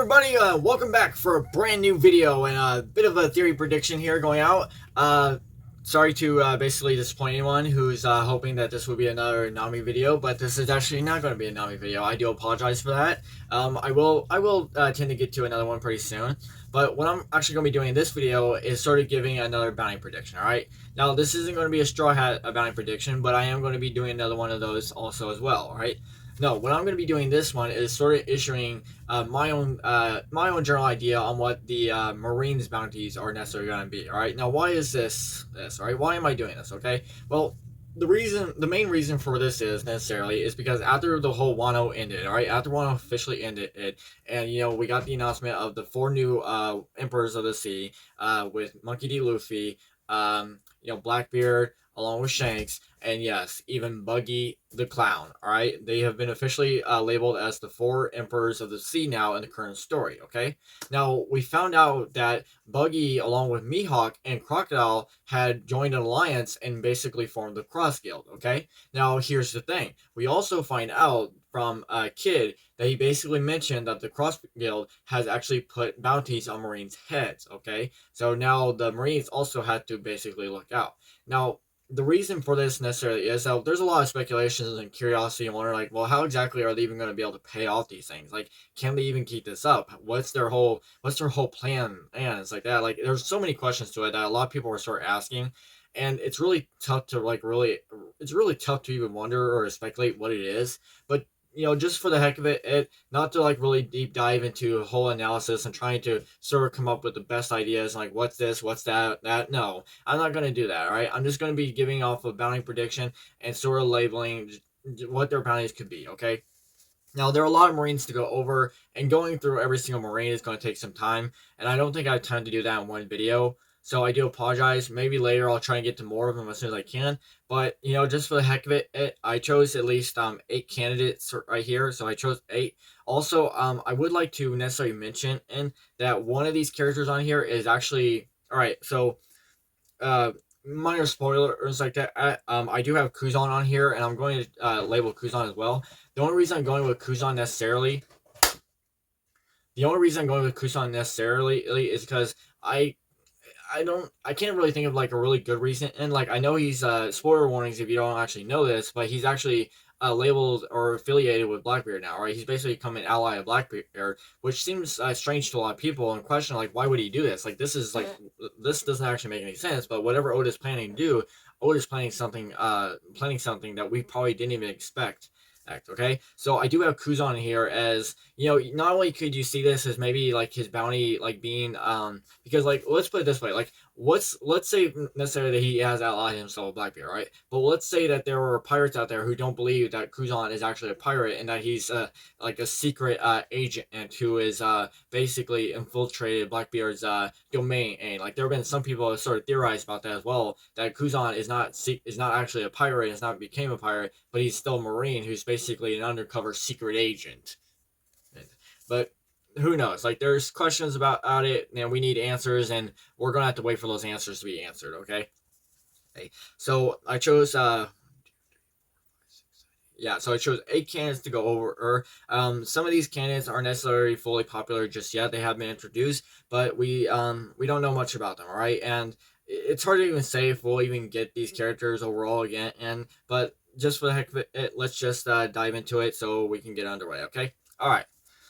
everybody, welcome back for a brand new video and a bit of a theory prediction here going out. Sorry to basically disappoint anyone who's hoping that this would be another Nami video, but this is actually not going to be a Nami video. I do apologize for that. I will tend to get to another one pretty soon, but what I'm actually going to be doing in this video is sort of giving another bounty prediction, alright? Now, this isn't going to be a straw hat bounty prediction, but I am going to be doing another one of those also as well, alright? No, what I'm going to be doing this one is sort of issuing my own general idea on what the Marines bounties are necessarily going to be. All right. Now, why is this? All right. Why am I doing this? Okay. Well, the main reason for this is because after the whole Wano ended, all right, after Wano officially ended, and we got the announcement of the 4 new Emperors of the Sea, with Monkey D. Luffy, Blackbeard, along with Shanks, and yes, even Buggy the Clown, alright? They have been officially labeled as the 4 Emperors of the Sea now in the current story, okay? Now, we found out that Buggy, along with Mihawk and Crocodile, had joined an alliance and basically formed the Cross Guild, okay? Now, here's the thing. We also find out from Kid that he basically mentioned that the Cross Guild has actually put bounties on Marines' heads, okay? So now the Marines also had to basically look out. Now, the reason for this necessarily is that there's a lot of speculations and curiosity and wondering, like, well, how exactly are they even going to be able to pay off these things? Like, can they even keep this up? What's their whole plan? And it's like that. Like, there's so many questions to it that a lot of people are sort of asking, and it's really tough to it's really tough to even wonder or speculate what it is. But just for the heck of it, not to really deep dive into a whole analysis and trying to sort of come up with the best ideas, like what's this, what's that. No, I'm not going to do that, all right? I'm just going to be giving off a bounty prediction and sort of labeling what their bounties could be, okay? Now, there are a lot of Marines to go over, and going through every single Marine is going to take some time, and I don't think I have time to do that in one video. So I do apologize. Maybe later I'll try and get to more of them as soon as I can. But, just for the heck of it, I chose at least 8 candidates right here. So I chose 8. Also, I would like to necessarily mention that one of these characters on here is actually... Alright, so... minor spoilers like that. I do have Kuzan on here, and I'm going to label Kuzan as well. The only reason I'm going with Kuzan necessarily... is because I can't really think of a really good reason, and I know he's spoiler warnings if you don't actually know this, but he's actually labeled or affiliated with Blackbeard now, right? He's basically become an ally of Blackbeard, which seems strange to a lot of people and question why would he do this? This doesn't actually make any sense. But whatever Oda's planning to do, Oda's planning something that we probably didn't even expect. Okay, so I do have Kuzan here as not only could you see this as maybe his bounty being because let's put it this way, let's say necessarily that he has allied himself with Blackbeard, right? But let's say that there were pirates out there who don't believe that Kuzan is actually a pirate and that he's a secret agent who is basically infiltrated Blackbeard's domain. And there have been some people who have sort of theorized about that as well, that Kuzan is not actually a pirate, has not became a pirate, but he's still a Marine who's basically an undercover secret agent. But who knows? There's questions about it, and we need answers, and we're gonna have to wait for those answers to be answered. Okay. So I chose so I chose 8 candidates to go over. Some of these candidates aren't necessarily fully popular just yet. They have been introduced, but we don't know much about them, all right? And it's hard to even say if we'll even get these characters overall again. But just for the heck of it, let's just dive into it so we can get underway, okay? All right.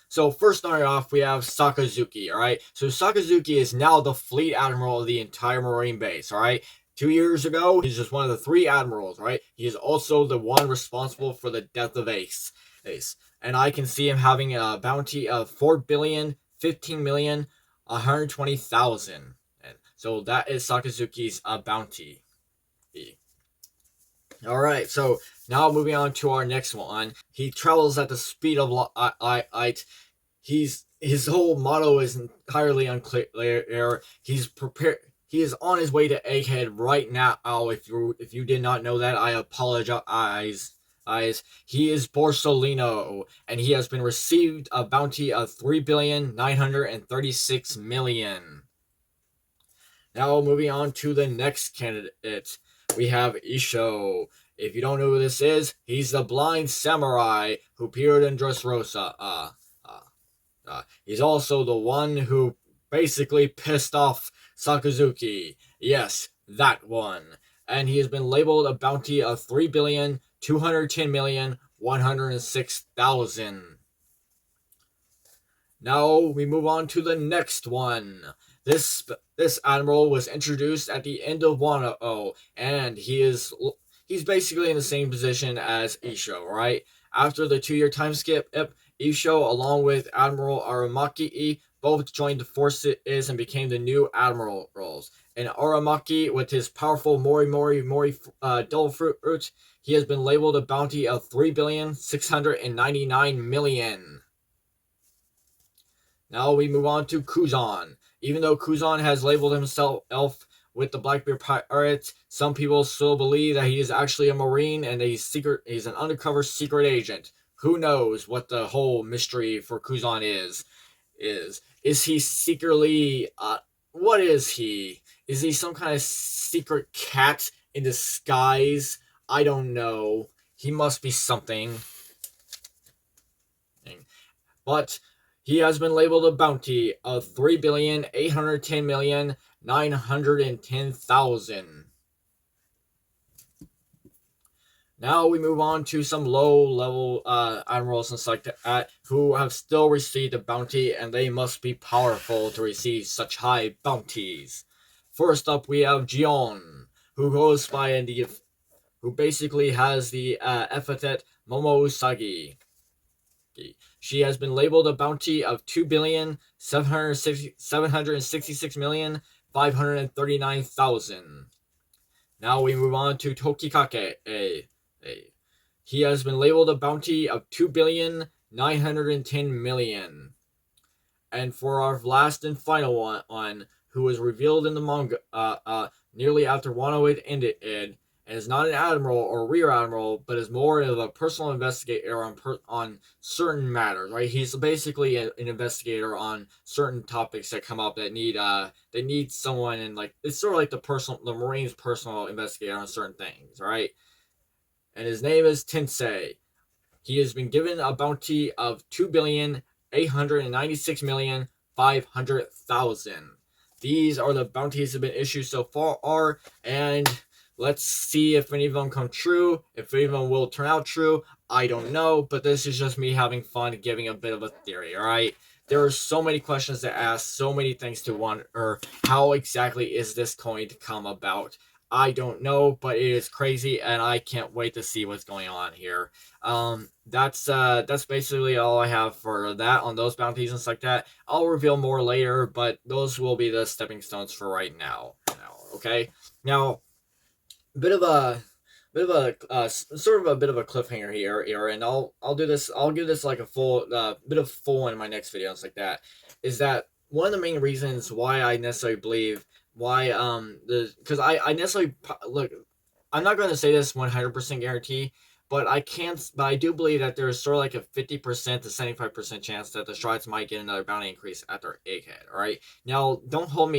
So first starting off, we have Sakazuki, all right? So Sakazuki is now the fleet admiral of the entire Marine base, all right? 2 years ago, he's just one of the 3 admirals, right? He is also the one responsible for the death of Ace. And I can see him having a bounty of 4 billion, 15 million, 120,000. And so that is Sakazuki's bounty. Alright, so now moving on to our next one. He travels at the speed of light. His whole motto is entirely unclear. He's prepared. He is on his way to Egghead right now. If you did not know that, I apologize. He is Borsolino, and he has been received a bounty of 3,936,000,000. Now moving on to the next candidate. We have Isho. If you don't know who this is, he's the blind samurai who appeared in Dressrosa. He's also the one who basically pissed off Sakazuki. Yes, that one. And he has been labeled a bounty of 3,210,106,000. Now we move on to the next one. This admiral was introduced at the end of Wano, and he's basically in the same position as Isho, right? After the 2-year time skip, Isho, along with Admiral Aramaki, both joined the forces and became the new admirals. And Aramaki, with his powerful Mori Devil Fruit, he has been labeled a bounty of 3,699,000,000. Now we move on to Kuzan. Even though Kuzan has labeled himself Elf with the Blackbeard Pirates, some people still believe that he is actually a Marine and he's an undercover secret agent. Who knows what the whole mystery for Kuzan is? Is he secretly what is he? Is he some kind of secret cat in disguise? I don't know. He must be something. But he has been labeled a bounty of 3,810,910,000. Now we move on to some low-level admirals and such like that who have still received a bounty, and they must be powerful to receive such high bounties. First up, we have Gion, who goes by who basically has the epithet Momousagi. She has been labeled a bounty of 2,766,539,000. Now we move on to Tokikake. He has been labeled a bounty of 2,910,000,000. And for our last and final one, who was revealed in the manga nearly after Wano ended, and is not an admiral or rear admiral, but is more of a personal investigator on certain matters, right? He's basically an investigator on certain topics that come up that need someone, and like it's sort of like the Marine's personal investigator on certain things, right? And his name is Tensei. He has been given a bounty of 2,896,500,000. These are the bounties that have been issued so far, and let's see if any of them come true. If any of them will turn out true, I don't know. But this is just me having fun, giving a bit of a theory, alright? There are so many questions to ask, so many things to wonder. How exactly is this going to come about? I don't know, but it is crazy, and I can't wait to see what's going on here. That's basically all I have for that on those bounties and stuff like that. I'll reveal more later, but those will be the stepping stones for right now. Okay? Now, bit of a sort of a bit of a cliffhanger here, and I'll do this. I'll give this like a full bit of full in my next video and stuff like that. Is that one of the main reasons why I necessarily believe why because I necessarily look. I'm not going to say this 100% guarantee, but I do believe that there's sort of like a 50% to 75% chance that the Strides might get another bounty increase after Egghead. All right. Now, don't hold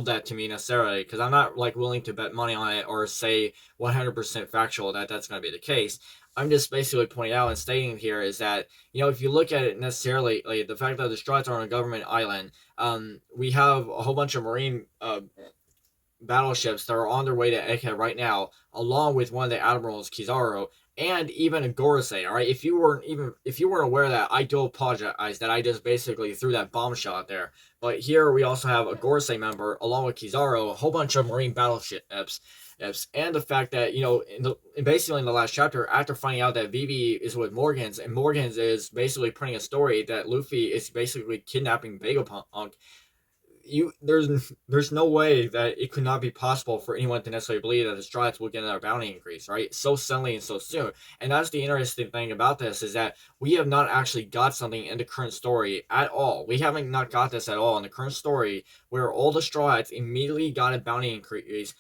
that to me necessarily, because I'm not like willing to bet money on it or say 100% factual that that's going to be the case. I'm just basically pointing out and stating here is that, if you look at it necessarily, like the fact that the Strides are on a government island, we have a whole bunch of Marine battleships that are on their way to Egghead right now, along with one of the admirals, Kizaru, and even a Gorosei. All right, if you weren't aware of that, I do apologize that I just basically threw that bombshell out there. But here we also have a Gorosei member along with Kizaru, a whole bunch of Marine battleships. And the fact that basically in the last chapter, after finding out that Vivi is with Morgans, and Morgans is basically printing a story that Luffy is basically kidnapping Vegapunk, there's no way that it could not be possible for anyone to necessarily believe that the Strides will get another bounty increase, right? So suddenly and so soon. And that's the interesting thing about this, is that we have not actually got something in the current story at all. We haven't not got this at all in the current story, where all the Strides immediately got a bounty increase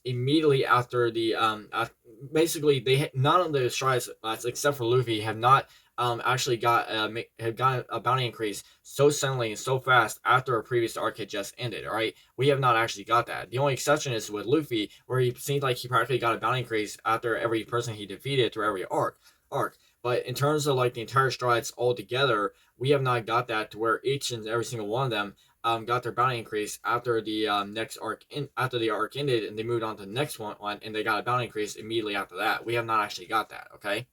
immediately after the basically none of the Strides except for Luffy have not actually have gotten a bounty increase so suddenly and so fast after a previous arc had just ended. All right, we have not actually got that. The only exception is with Luffy, where he seemed like he practically got a bounty increase after every person he defeated through every arc. But But in terms of like the entire strides all together, we have not got that to where each and every single one of them got their bounty increase after the next arc after the arc ended, and they moved on to the next one, and they got a bounty increase immediately after that. We have not actually got that. Okay.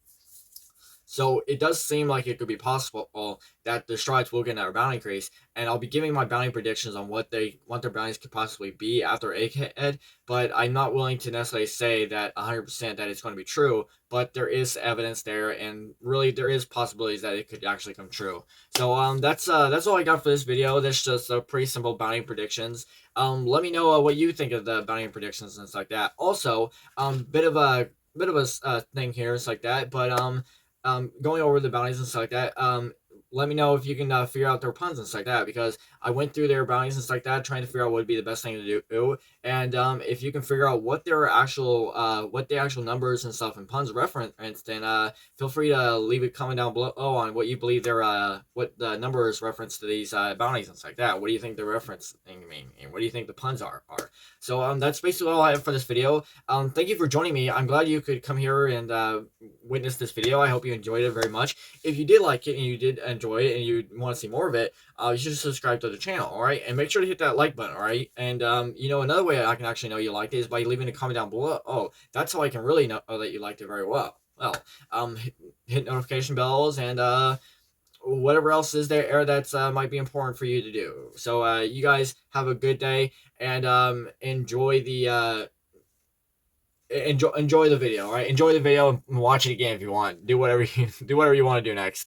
So it does seem like it could be possible that the strides will get a bounty increase, and I'll be giving my bounty predictions on what their bounties could possibly be after Egghead, but I'm not willing to necessarily say that 100% that it's going to be true, but there is evidence there, and really there is possibilities that it could actually come true. So that's all I got for this video. That's just a pretty simple bounty predictions. Let me know what you think of the bounty predictions and stuff like that. Also, bit of a thing here, it's like that, but going over the bounties and stuff like that, let me know if you can figure out their puns and stuff like that, because I went through their bounties and stuff like that, trying to figure out what would be the best thing to do. And if you can figure out what their actual numbers and stuff and puns referenced, then feel free to leave a comment down below on what you believe their what the numbers reference to these bounties and stuff like that. What do you think the reference thing mean? And what do you think the puns are? So that's basically all I have for this video. Thank you for joining me. I'm glad you could come here and witness this video. I hope you enjoyed it very much. If you did like it and you did enjoy it and you want to see more of it, you should subscribe to the channel, all right? And make sure to hit that like button, all right? And another way I can actually know you liked it is by leaving a comment down below. Oh, that's how I can really know that you liked it very well. Well, hit notification bells and whatever else is there that might be important for you to do. So you guys have a good day, and enjoy the enjoy the video. All right, enjoy the video and watch it again if you want. Do whatever you want to do next.